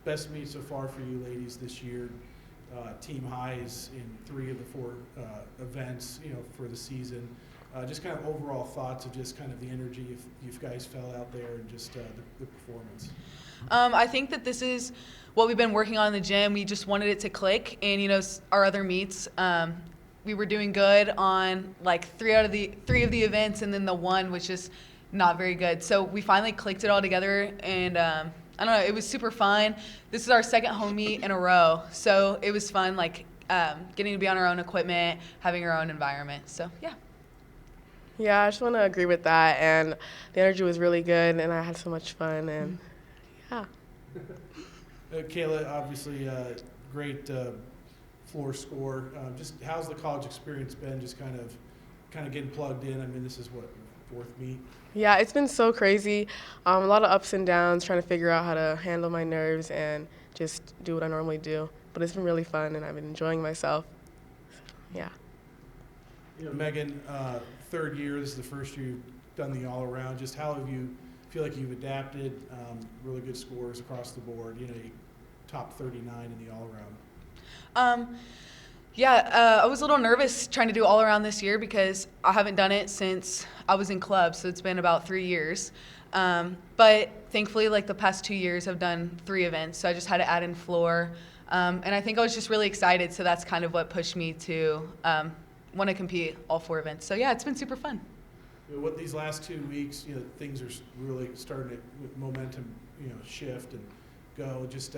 best meet so far for you ladies this year. Team highs in 3 of the 4 events, for the season. Just kind of overall thoughts of just kind of the energy if you guys fell out there and just the performance. I think that this is what we've been working on in the gym. We just wanted it to click, and our other meets, we were doing good on like 3 of the events, and then the one was just not very good. So we finally clicked it all together, and I don't know, it was super fun. This is our second home meet in a row, so it was fun, like getting to be on our own equipment, having our own environment. So yeah. Yeah, I just want to agree with that, and the energy was really good, and I had so much fun, and yeah. Kayla, obviously great floor score. Just how's the college experience been? Just kind of getting plugged in. I mean, this is what, 4th meet? Yeah, it's been so crazy. A lot of ups and downs, trying to figure out how to handle my nerves and just do what I normally do. But it's been really fun, and I've been enjoying myself. So, yeah. Megan, 3rd year. This is the first year you've done the all-around. Just how have you feel like you've adapted? Really good scores across the board. You top 39 in the all-around. I was a little nervous trying to do all around this year because I haven't done it since I was in club, so it's been about 3 years. But thankfully, like the past 2 years, I've done 3 events, so I just had to add in floor. And I think I was just really excited, so that's kind of what pushed me to want to compete all 4 events. So yeah, it's been super fun. What these last 2 weeks, things are really starting to, with momentum, shift and go. Just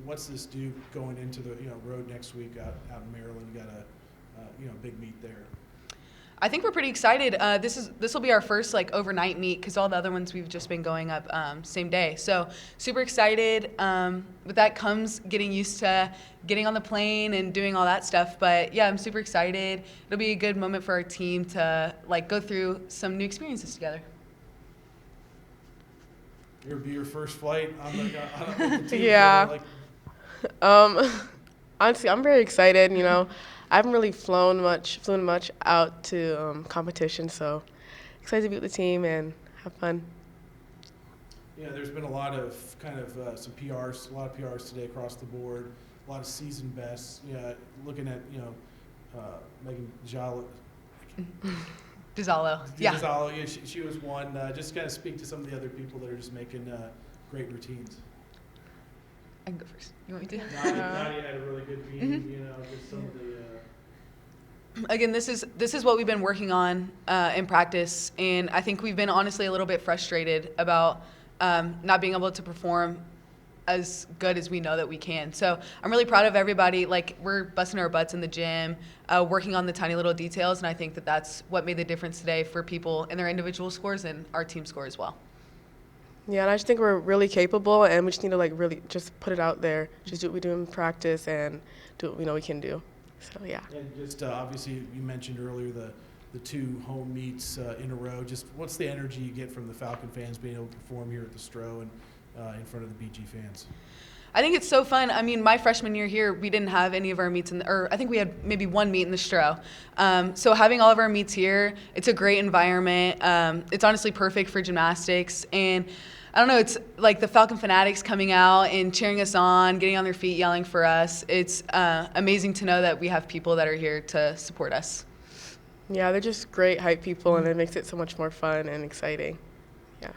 what's this do going into the road next week out in Maryland? You got a big meet there. I think we're pretty excited. This will be our first like overnight meet because all the other ones we've just been going up same day. So super excited. With that comes getting used to getting on the plane and doing all that stuff. But yeah, I'm super excited. It'll be a good moment for our team to like go through some new experiences together. It'll be your first flight on the team. Yeah. Honestly, I'm very excited. I haven't really flown much out to competition, so excited to be with the team and have fun. Yeah, there's been a lot of some PRs, a lot of PRs today across the board, a lot of season bests. Looking at Megan Dizzalo. Yeah. Dizzalo, yeah, she was one. Just kind of speak to some of the other people that are just making great routines. I can go first. You want me to? Nadia had a really good meeting. Just some of the. Again, this is what we've been working on in practice, and I think we've been honestly a little bit frustrated about not being able to perform as good as we know that we can. So I'm really proud of everybody. Like, we're busting our butts in the gym, working on the tiny little details, and I think that that's what made the difference today for people in their individual scores and our team score as well. Yeah, and I just think we're really capable, and we just need to really just put it out there, just do what we do in practice and do what we know we can do. So yeah. And just obviously, you mentioned earlier the 2 home meets in a row. Just what's the energy you get from the Falcon fans being able to perform here at the Stro and in front of the BG fans? I think it's so fun. I mean, my freshman year here, we didn't have any of our meets or I think we had maybe 1 meet in the Stro. So having all of our meets here, it's a great environment. It's honestly perfect for gymnastics, and I don't know, it's like the Falcon fanatics coming out and cheering us on, getting on their feet, yelling for us. It's amazing to know that we have people that are here to support us. Yeah, they're just great hype people, and it makes it so much more fun and exciting. Yeah.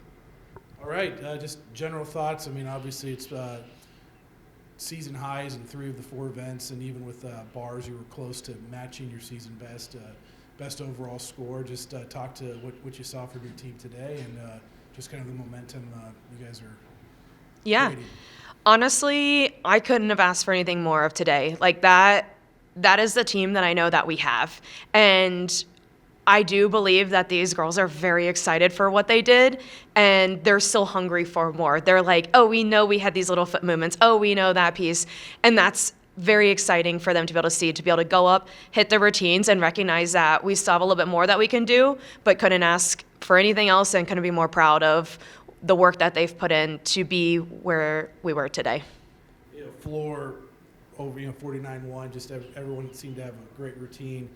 All right, just general thoughts. I mean, obviously it's season highs in 3 of the 4 events, and even with bars, you were close to matching your season best overall score. Just talk to what you saw from your team today and just kind of the momentum you guys are creating. Honestly, I couldn't have asked for anything more of today. Like that is the team that I know that we have. And I do believe that these girls are very excited for what they did, and they're still hungry for more. They're like, oh, we know we had these little foot movements. Oh, we know that piece. And that's very exciting for them to be able to see, to be able to go up, hit the routines, and recognize that we still have a little bit more that we can do, but couldn't ask for anything else and couldn't be more proud of the work that they've put in to be where we were today. Floor over 49-1, just everyone seemed to have a great routine.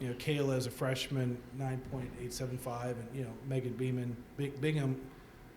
Kayla as a freshman, 9.875, and Megan Bingham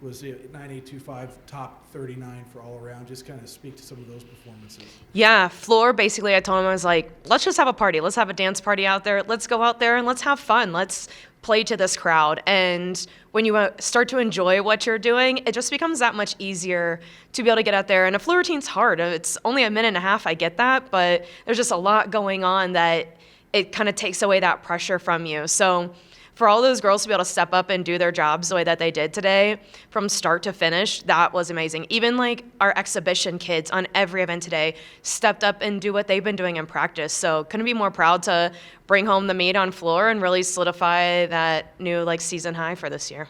was 9825, top 39 for all around. Just kind of speak to some of those performances. Yeah, floor, basically, I told him, I was like, let's just have a party. Let's have a dance party out there. Let's go out there and let's have fun. Let's play to this crowd. And when you start to enjoy what you're doing, it just becomes that much easier to be able to get out there. And a floor routine's hard. It's only a minute and a half, I get that, but there's just a lot going on that it kind of takes away that pressure from you. So for all those girls to be able to step up and do their jobs the way that they did today, from start to finish, that was amazing. Even like our exhibition kids on every event today stepped up and do what they've been doing in practice. So couldn't be more proud to bring home the meet on floor and really solidify that new like season high for this year.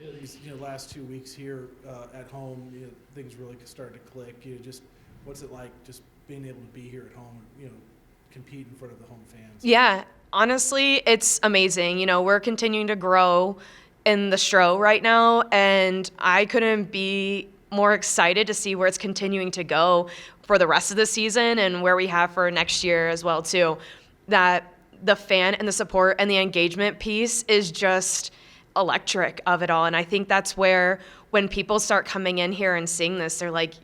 Yeah, these last 2 weeks here at home, things really started to click. Just what's it like just being able to be here at home, compete in front of the home fans? Yeah, honestly, it's amazing. We're continuing to grow in the Stro right now, and I couldn't be more excited to see where it's continuing to go for the rest of the season and where we have for next year as well, too. That the fan and the support and the engagement piece is just electric of it all. And I think that's where when people start coming in here and seeing this, they're like,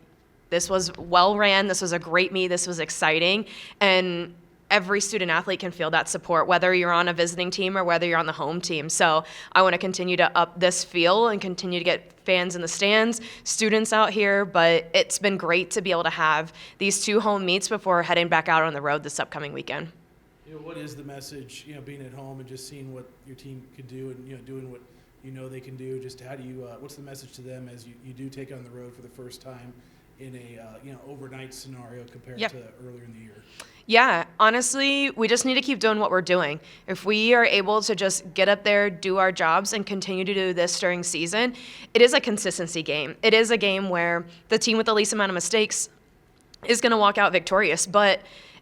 this was well ran, this was a great meet, this was exciting. And every student athlete can feel that support, whether you're on a visiting team or whether you're on the home team. So I want to continue to up this feel and continue to get fans in the stands, students out here, but it's been great to be able to have these 2 home meets before heading back out on the road this upcoming weekend. What is the message, being at home and just seeing what your team could do and, doing what they can do? Just how do you, what's the message to them as you do take on the road for the first time in a, overnight scenario compared to earlier in the year? Yeah, honestly, we just need to keep doing what we're doing. If we are able to just get up there, do our jobs, and continue to do this during season, it is a consistency game. It is a game where the team with the least amount of mistakes is going to walk out victorious. But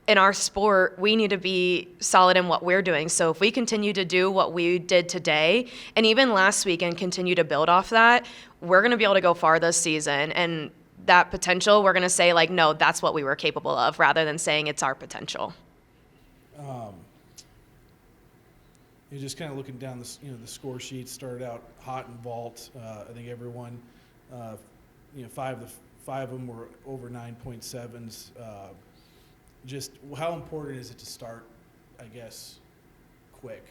in our sport, we need to be solid in what we're doing. So if we continue to do what we did today, and even last week, and continue to build off that, we're going to be able to go far this season. And that potential, we're going to say, like, no, that's what we were capable of, rather than saying it's our potential. You're just kind of looking down the score sheet. Started out hot in vault. I think everyone, 5 of them were over 9.7s. Just how important is it to start, I guess, quick?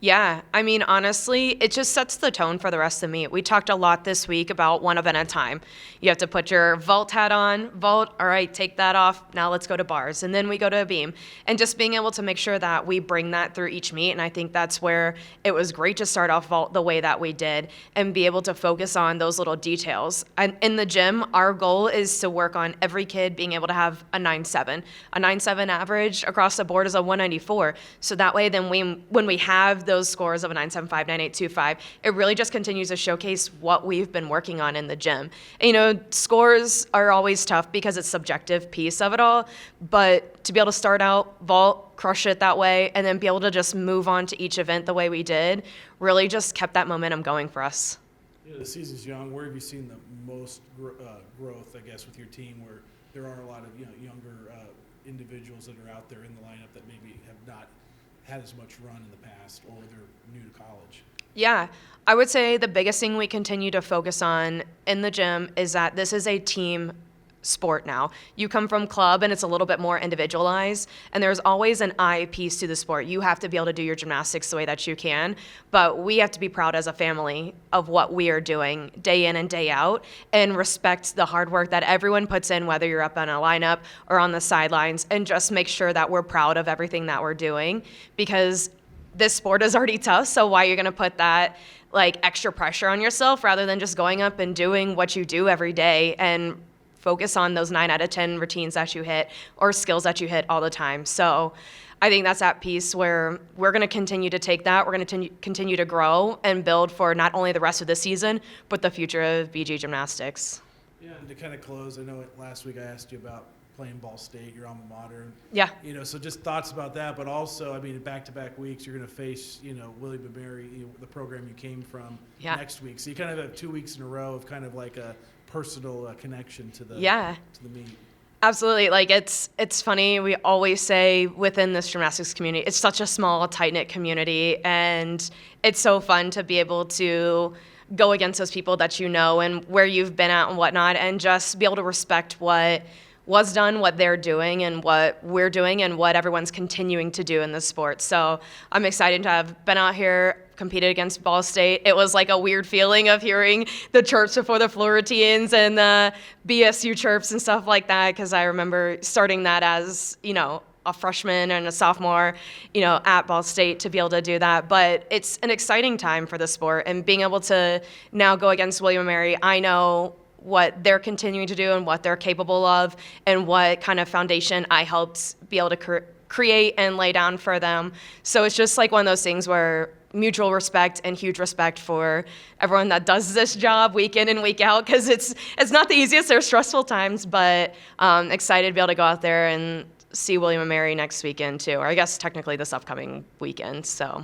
Yeah, I mean, honestly, it just sets the tone for the rest of the meet. We talked a lot this week about one event at a time. You have to put your vault hat on, vault, all right, take that off, now let's go to bars. And then we go to a beam. And just being able to make sure that we bring that through each meet. And I think that's where it was great to start off vault the way that we did and be able to focus on those little details. And in the gym, our goal is to work on every kid being able to have a 9.7. A 9.7 average across the board is a 194. So that way, then when we have those scores of a 9.75, 9.825, it really just continues to showcase what we've been working on in the gym. And, scores are always tough because it's subjective piece of it all, but to be able to start out, vault, crush it that way, and then be able to just move on to each event the way we did, really just kept that momentum going for us. The season's young. Where have you seen the most growth, I guess, with your team, where there are a lot of younger individuals that are out there in the lineup that maybe have not had as much run in the past, or they're new to college? Yeah, I would say the biggest thing we continue to focus on in the gym is that this is a team sport now. You come from club and it's a little bit more individualized, and there's always an I piece to the sport. You have to be able to do your gymnastics the way that you can, but we have to be proud as a family of what we are doing day in and day out, and respect the hard work that everyone puts in, whether you're up on a lineup or on the sidelines, and just make sure that we're proud of everything that we're doing, because this sport is already tough. So why you're going to put that like extra pressure on yourself rather than just going up and doing what you do every day and focus on those 9 out of 10 routines that you hit or skills that you hit all the time. So I think that's that piece where we're going to continue to take that. We're going to continue to grow and build for not only the rest of the season, but the future of BG Gymnastics. Yeah, and to kind of close, I know last week I asked you about playing Ball State, your alma mater. Yeah. So just thoughts about that, but also, I mean, back-to-back weeks, you're going to face, Willie Mary, the program you came from next week. So you kind of have 2 weeks in a row of kind of like a personal connection to the meet. Absolutely. Like it's funny. We always say within this gymnastics community, it's such a small, tight-knit community, and it's so fun to be able to go against those people that you know and where you've been at and whatnot, and just be able to respect what was done, what they're doing, and what we're doing, and what everyone's continuing to do in this sport. So I'm excited to have been out here, competed against Ball State. It was like a weird feeling of hearing the chirps before the Florentines and the BSU chirps and stuff like that, because I remember starting that as, a freshman and a sophomore, at Ball State, to be able to do that. But it's an exciting time for the sport, and being able to now go against William & Mary, I know what they're continuing to do and what they're capable of, and what kind of foundation I helped be able to create and lay down for them. So it's just like one of those things where mutual respect and huge respect for everyone that does this job week in and week out, because it's not the easiest. There's stressful times, but excited to be able to go out there and see William & Mary next weekend too, or I guess technically this upcoming weekend. So